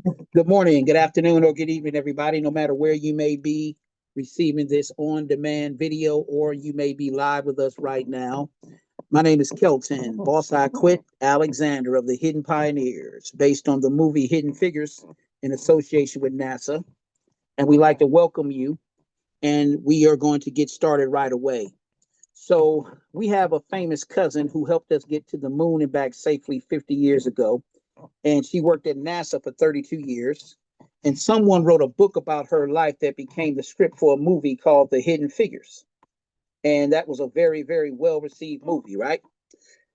Good morning, good afternoon, or good evening, everybody, no matter where you may be receiving this on demand video or you may be live with us right now. My name is Kelton, boss I quit Alexander of the Hidden Pioneers, based on the movie Hidden Figures in association with NASA. And we like to welcome you, and we are going to get started right away. So, we have a famous cousin who helped us get to the moon and back safely 50 years ago, and she worked at NASA for 32 years. And someone wrote a book about her life that became the script for a movie called The Hidden Figures. And that was a very, very well received movie, right?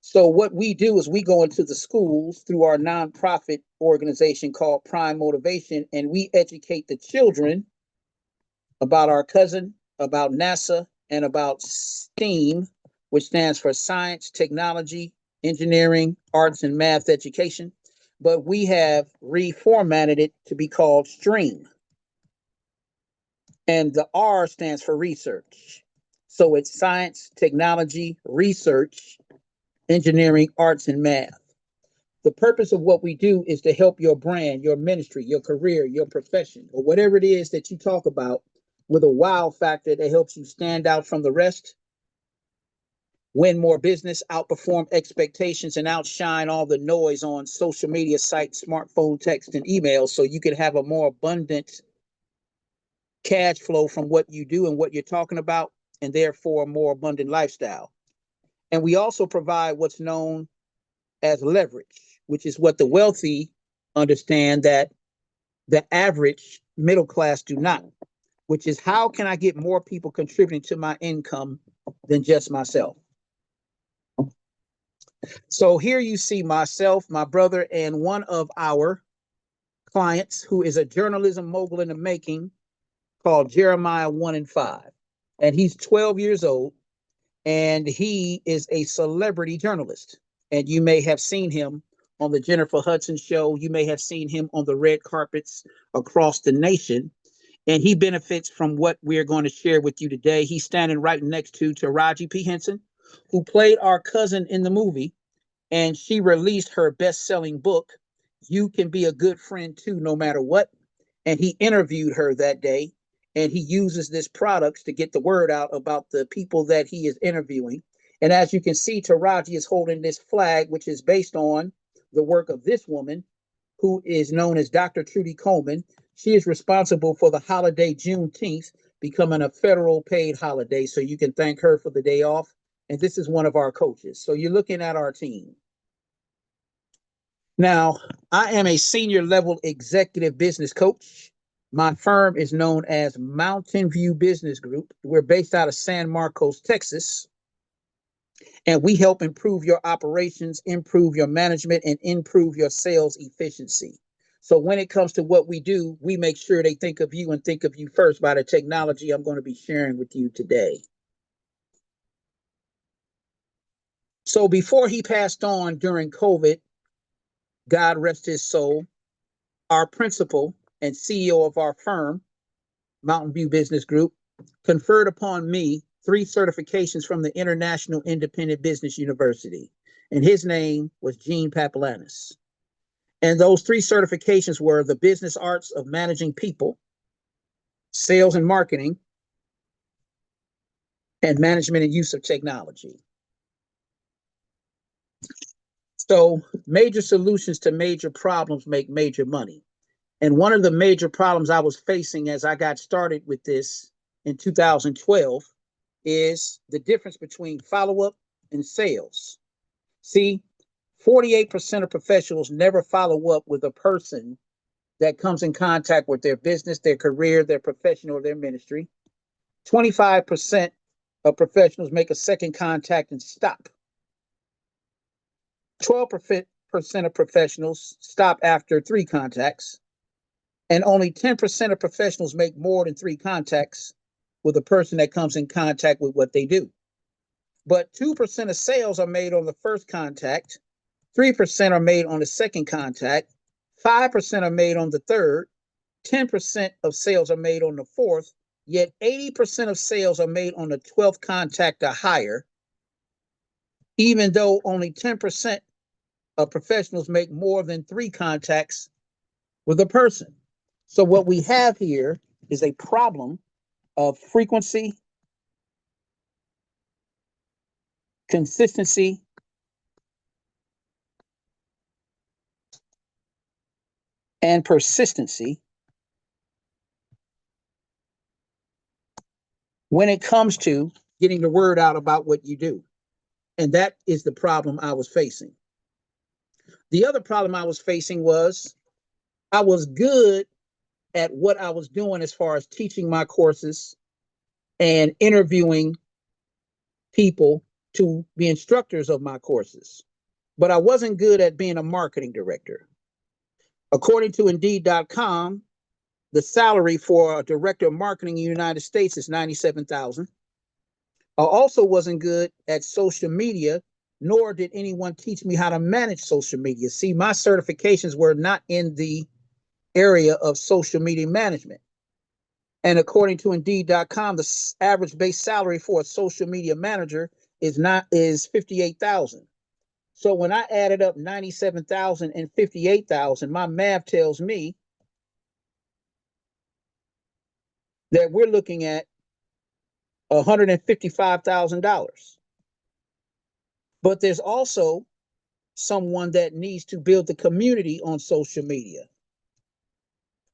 So, what we do is we go into the schools through our nonprofit organization called Prime Motivation, and we educate the children about our cousin, about NASA, and about STEAM, which stands for Science, Technology, Engineering, Arts, and Math Education. But we have reformatted it to be called STREAM. And the R stands for research. So it's science, technology, research, engineering, arts, and math. The purpose of what we do is to help your brand, your ministry, your career, your profession, or whatever it is that you talk about with a wow factor that helps you stand out from the rest, win more business, outperform expectations, and outshine all the noise on social media sites, smartphone, text, and email so you can have a more abundant cash flow from what you do and what you're talking about, and therefore a more abundant lifestyle. And we also provide what's known as leverage, which is what the wealthy understand that the average middle class do not, which is how can I get more people contributing to my income than just myself? So here you see myself, my brother, and one of our clients who is a journalism mogul in the making called Jeremiah 1 and 5. And he's 12 years old and he is a celebrity journalist. And you may have seen him on the Jennifer Hudson show. You may have seen him on the red carpets across the nation. And he benefits from what we're going to share with you today. He's standing right next to Taraji P. Henson, who played our cousin in the movie, and she released her best-selling book, You Can Be a Good Friend Too, No Matter What. And he interviewed her that day, and he uses this products to get the word out about the people that he is interviewing. And as you can see, Taraji is holding this flag, which is based on the work of this woman, who is known as Dr. Trudy Coleman. She is responsible for the holiday Juneteenth becoming a federal paid holiday. So you can thank her for the day off. And this is one of our coaches. So you're looking at our team. Now, I am a senior level executive business coach. My firm is known as Mountain View Business Group. We're based out of San Marcos, Texas, and we help improve your operations, improve your management, and improve your sales efficiency. So, when it comes to what we do, we make sure they think of you and think of you first by the technology I'm going to be sharing with you today. So, before he passed on during COVID, God rest his soul, our principal and CEO of our firm, Mountain View Business Group, conferred upon me 3 certifications from the International Independent Business University. And his name was Gene Papillanis. And those 3 certifications were the business arts of managing people, sales and marketing, and management and use of technology. So, major solutions to major problems make major money. And one of the major problems I was facing as I got started with this in 2012 is the difference between follow up and sales. See, 48% of professionals never follow up with a person that comes in contact with their business, their career, their profession, or their ministry. 25% of professionals make a second contact and stop. 12% of professionals stop after 3 contacts. And only 10% of professionals make more than 3 contacts with a person that comes in contact with what they do. But 2% of sales are made on the first contact, 3% are made on the second contact, 5% are made on the third, 10% of sales are made on the fourth, yet 80% of sales are made on the 12th contact or higher, even though only 10% of professionals make more than 3 contacts with a person. So what we have here is a problem of frequency, consistency, and persistency when it comes to getting the word out about what you do. And that is the problem I was facing. The other problem I was facing was I was good at what I was doing as far as teaching my courses and interviewing people to be instructors of my courses, but I wasn't good at being a marketing director. According to Indeed.com, the salary for a director of marketing in the United States is $97,000. I also wasn't good at social media, nor did anyone teach me how to manage social media. See, my certifications were not in the area of social media management. And according to Indeed.com, the average base salary for a social media manager is 58,000. So when I added up 97,000 and 58,000, my math tells me that we're looking at $155,000. But there's also someone that needs to build the community on social media,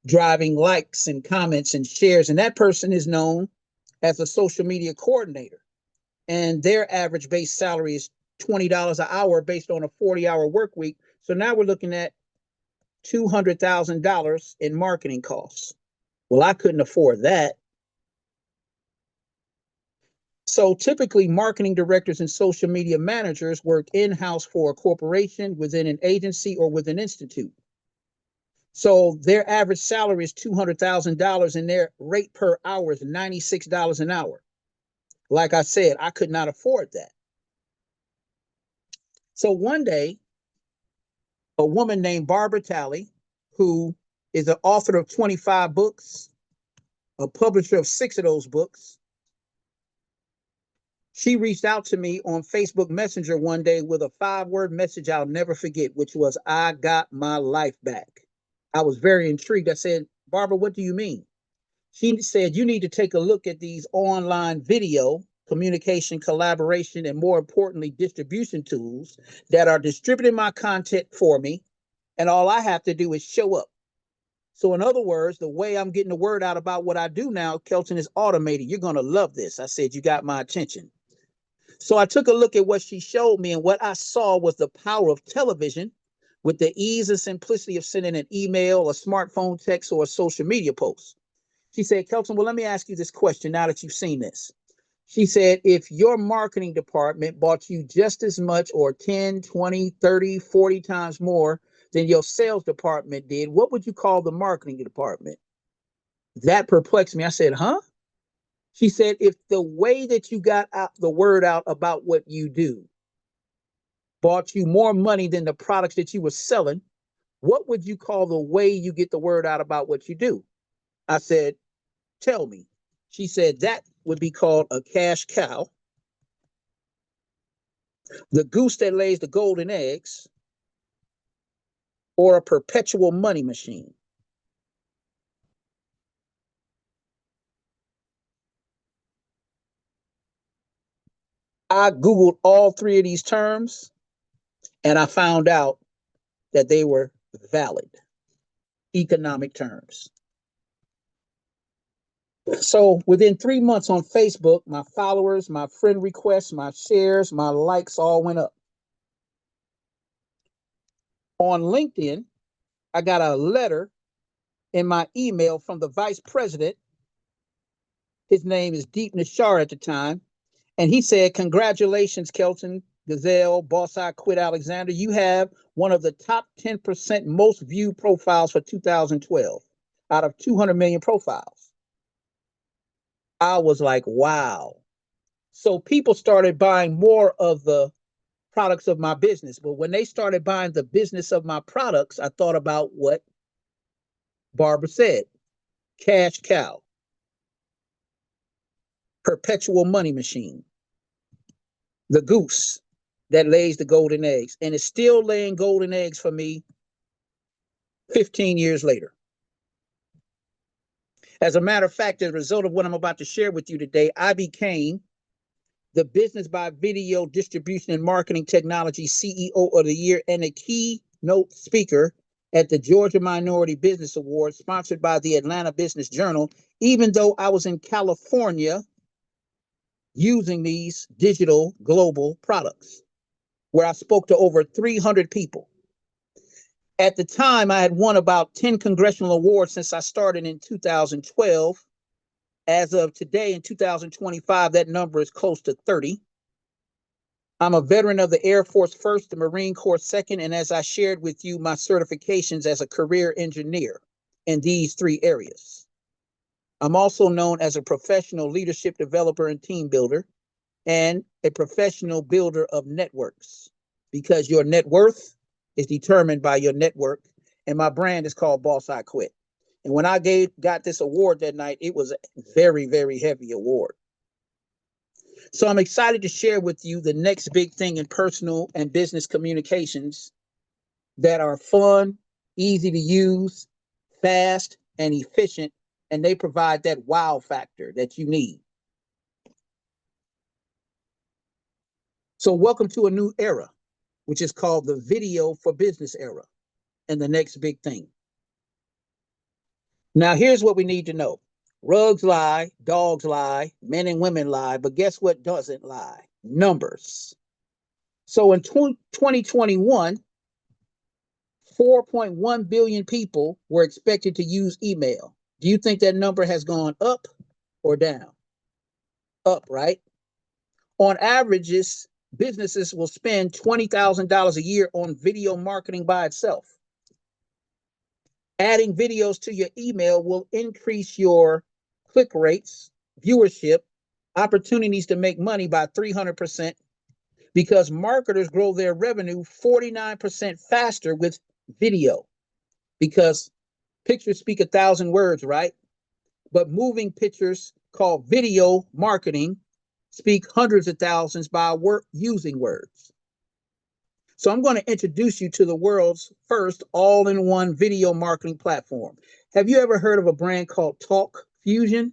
driving likes and comments and shares. And that person is known as a social media coordinator. And their average base salary is $20 an hour based on a 40-hour work week. So now we're looking at $200,000 in marketing costs. Well, I couldn't afford that. So typically, marketing directors and social media managers work in-house for a corporation, within an agency, or with an institute. So their average salary is $200,000 and their rate per hour is $96 an hour. Like I said, I could not afford that. So one day, a woman named Barbara Talley, who is an author of 25 books, a publisher of 6 of those books, she reached out to me on Facebook Messenger one day with a 5-word message I'll never forget, which was, "I got my life back." I was very intrigued. I said, "Barbara, what do you mean?" She said, "You need to take a look at these online video, communication, collaboration, and more importantly, distribution tools that are distributing my content for me. And all I have to do is show up." So in other words, the way I'm getting the word out about what I do now, Kelton, is automated. You're going to love this. I said, "You got my attention." So I took a look at what she showed me, and what I saw was the power of television with the ease and simplicity of sending an email, a smartphone text, or a social media post. She said, "Kelton, well, let me ask you this question now that you've seen this." She said, "If your marketing department bought you just as much, or 10, 20, 30, 40 times more than your sales department did, what would you call the marketing department?" That perplexed me. I said, "Huh?" She said, "If the way that you got out the word out about what you do bought you more money than the products that you were selling, what would you call the way you get the word out about what you do?" I said, "Tell me." She said, "That would be called a cash cow, the goose that lays the golden eggs, or a perpetual money machine." I Googled all 3 of these terms and I found out that they were valid economic terms. So within 3 months on Facebook, my followers, my friend requests, my shares, my likes all went up. On LinkedIn, I got a letter in my email from the vice president. His name is Deep Nishar at the time. And he said, "Congratulations, Kelton Gazelle, Boss I Quit Alexander. You have one of the top 10% most viewed profiles for 2012 out of 200 million profiles." I was like, wow. So people started buying more of the products of my business. But when they started buying the business of my products, I thought about what Barbara said: cash cow, perpetual money machine, the goose that lays the golden eggs, and it's still laying golden eggs for me 15 years later. As a matter of fact, as a result of what I'm about to share with you today, I became the Business by Video Distribution and Marketing Technology CEO of the Year and a keynote speaker at the Georgia Minority Business Awards, sponsored by the Atlanta Business Journal, even though I was in California using these digital global products, where I spoke to over 300 people. At the time, I had won about 10 congressional awards since I started in 2012. As of today, in 2025, that number is close to 30. I'm a veteran of the Air Force first, the Marine Corps second, and as I shared with you, my certifications as a career engineer in these three areas. I'm also known as a professional leadership developer and team builder, and a professional builder of networks, because your net worth is determined by your network, and my brand is called Boss I Quit. And when I got this award that night, it was a very, very heavy award. So I'm excited to share with you the next big thing in personal and business communications that are fun, easy to use, fast, and efficient, and they provide that wow factor that you need. So welcome to a new era, which is called the video for business era, and the next big thing. Now, here's what we need to know. Rugs lie, dogs lie, men and women lie, but guess what doesn't lie? Numbers. So in 2021, 4.1 billion people were expected to use email. Do you think that number has gone up or down? Up, right? On averages, businesses will spend $20,000 a year on video marketing by itself. Adding videos to your email will increase your click rates, viewership, opportunities to make money by 300%, because marketers grow their revenue 49% faster with video, because pictures speak 1,000 words, right? But moving pictures, called video marketing, speak hundreds of thousands by using words. So I'm going to introduce you to the world's first all-in-one video marketing platform. Have you ever heard of a brand called Talk Fusion?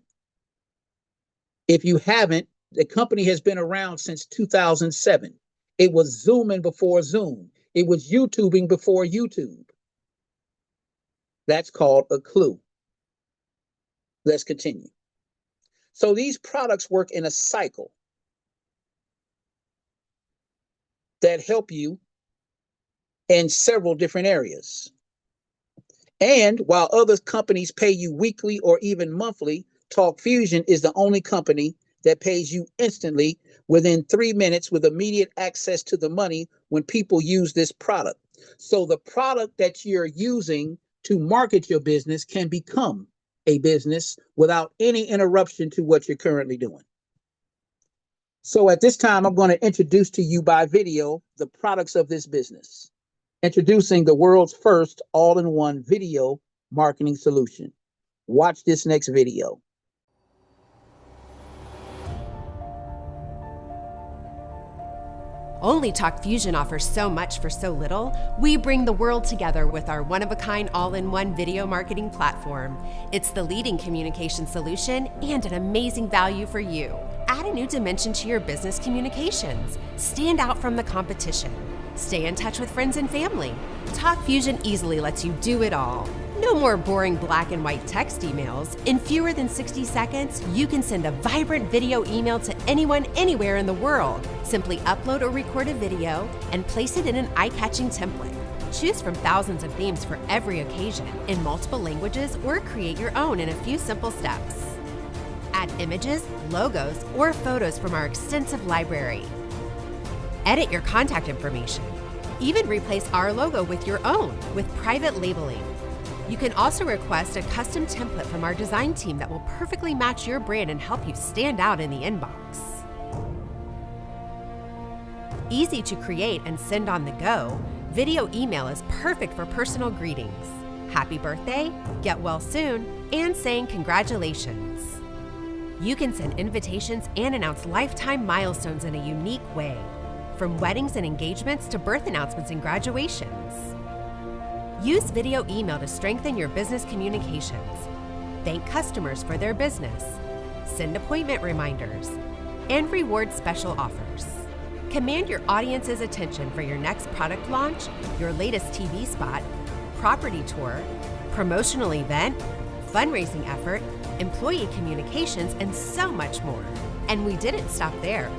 If you haven't, the company has been around since 2007. It was Zooming before Zoom. It was YouTubing before YouTube. That's called a clue. Let's continue. So these products work in a cycle that help you in several different areas. And while other companies pay you weekly or even monthly, Talk Fusion is the only company that pays you instantly within 3 minutes with immediate access to the money when people use this product. So the product that you're using to market your business can become a business without any interruption to what you're currently doing. So at this time, I'm going to introduce to you by video the products of this business. Introducing the world's first all-in-one video marketing solution. Watch this next video. Only Talk Fusion offers so much for so little. We bring the world together with our one-of-a-kind all-in-one video marketing platform. It's the leading communication solution and an amazing value for you. Add a new dimension to your business communications. Stand out from the competition. Stay in touch with friends and family. Talk Fusion easily lets you do it all. No more boring black and white text emails. In fewer than 60 seconds, you can send a vibrant video email to anyone, anywhere in the world. Simply upload or record a video and place it in an eye-catching template. Choose from thousands of themes for every occasion in multiple languages, or create your own in a few simple steps. Add images, logos, or photos from our extensive library. Edit your contact information. Even replace our logo with your own with private labeling. You can also request a custom template from our design team that will perfectly match your brand and help you stand out in the inbox. Easy to create and send on the go, video email is perfect for personal greetings, happy birthday, get well soon, and saying congratulations. You can send invitations and announce lifetime milestones in a unique way, from weddings and engagements to birth announcements and graduations. Use video email to strengthen your business communications. Thank customers for their business. Send appointment reminders. And reward special offers. Command your audience's attention for your next product launch, your latest TV spot, property tour, promotional event, fundraising effort, employee communications, and so much more. And we didn't stop there.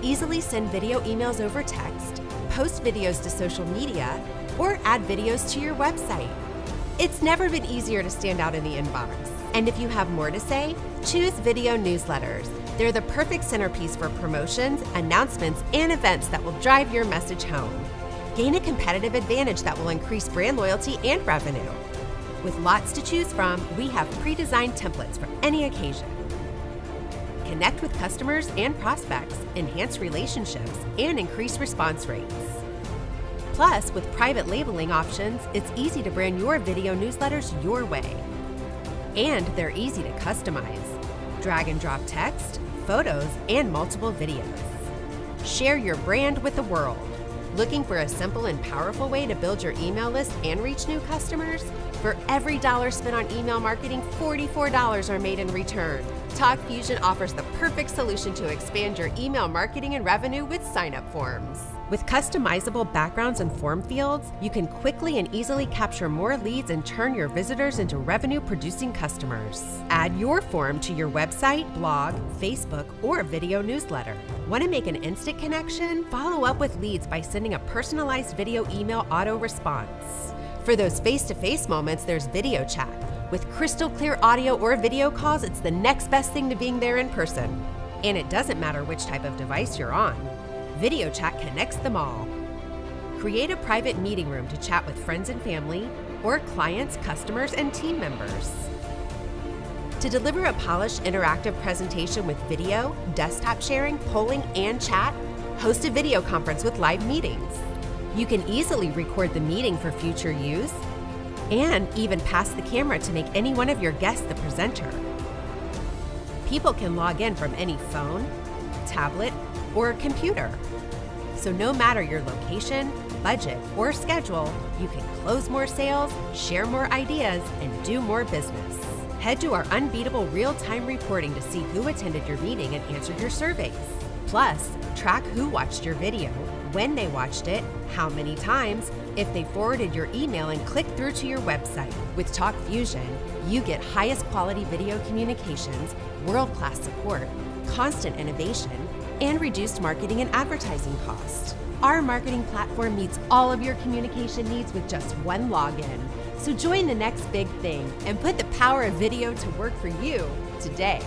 Easily send video emails over text, post videos to social media, or add videos to your website. It's never been easier to stand out in the inbox. And if you have more to say, choose video newsletters. They're the perfect centerpiece for promotions, announcements, and events that will drive your message home. Gain a competitive advantage that will increase brand loyalty and revenue. With lots to choose from, we have pre-designed templates for any occasion. Connect with customers and prospects, enhance relationships, and increase response rates. Plus, with private labeling options, it's easy to brand your video newsletters your way. And they're easy to customize. Drag and drop text, photos, and multiple videos. Share your brand with the world. Looking for a simple and powerful way to build your email list and reach new customers? For every dollar spent on email marketing, $44 are made in return. TalkFusion offers the perfect solution to expand your email marketing and revenue with sign-up forms. With customizable backgrounds and form fields, you can quickly and easily capture more leads and turn your visitors into revenue-producing customers. Add your form to your website, blog, Facebook, or video newsletter. Want to make an instant connection? Follow up with leads by sending a personalized video email auto response. For those face-to-face moments, there's video chat. With crystal clear audio or video calls, it's the next best thing to being there in person. And it doesn't matter which type of device you're on. Video chat connects them all. Create a private meeting room to chat with friends and family, or clients, customers, and team members. To deliver a polished interactive presentation with video, desktop sharing, polling, and chat, host a video conference with live meetings. You can easily record the meeting for future use, and even pass the camera to make any one of your guests the presenter. People can log in from any phone, tablet, or computer. So no matter your location, budget, or schedule, you can close more sales, share more ideas, and do more business. Head to our unbeatable real-time reporting to see who attended your meeting and answered your surveys. Plus, track who watched your video, when they watched it, how many times, if they forwarded your email and clicked through to your website. With TalkFusion, you get highest quality video communications, world-class support, constant innovation, and reduced marketing and advertising costs. Our marketing platform meets all of your communication needs with just one login. So join the next big thing and put the power of video to work for you today.